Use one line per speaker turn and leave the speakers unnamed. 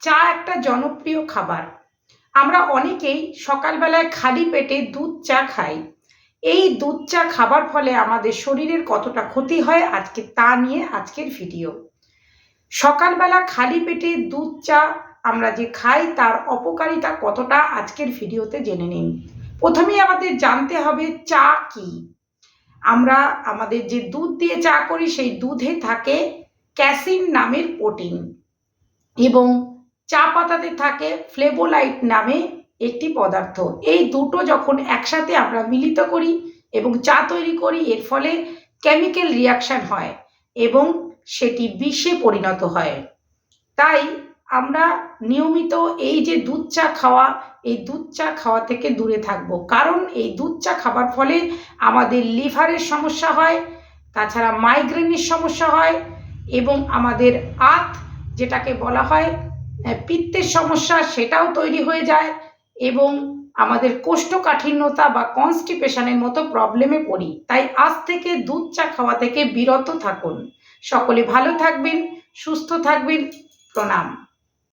চা একটা জনপ্রিয় খাবার। আমরা অনেকেই সকালবেলায় খালি পেটে দুধ চা খাই। এই দুধ চা খাবার ফলে আমাদের শরীরের কতটা ক্ষতি হয় আজকে তা নিয়ে আজকের ভিডিও। সকালবেলা খালি পেটে দুধ চা আমরা যে খাই তার অপকারিতা কতটা আজকের ভিডিওতে জেনে নিন। প্রথমেই আমাদের জানতে হবে চা কি। আমরা আমাদের যে দুধ দিয়ে চা করি সেই দুধে থাকে ক্যাসিন নামের প্রোটিন এবং চা পাতাতে থাকে ফ্লেভোলাইট নামে একটি পদার্থ। এই দুটো যখন একসাথে আমরা মিলিত করি এবং চা তৈরি করি এর ফলে কেমিক্যাল রিয়াকশন হয় এবং সেটি বিষে পরিণত হয়। তাই আমরা নিয়মিত এই যে দুধ চা খাওয়া, এই দুধ চা খাওয়া থেকে দূরে থাকব, কারণ এই দুধ চা খাবার ফলে আমাদের লিভারের সমস্যা হয়, তাছাড়া মাইগ্রেনের সমস্যা হয় এবং আমাদের আঁত যেটাকে বলা হয় পিত্তের সমস্যা সেটাও তৈরি হয়ে যায় এবং আমাদের কোষ্ঠকাঠিন্যতা বা কনস্টিপেশনের মতো প্রবলেমে পড়ি। তাই আজ থেকে দুধ চা খাওয়া থেকে বিরত থাকুন। সকলে ভালো থাকবেন, সুস্থ থাকবেন। প্রণাম।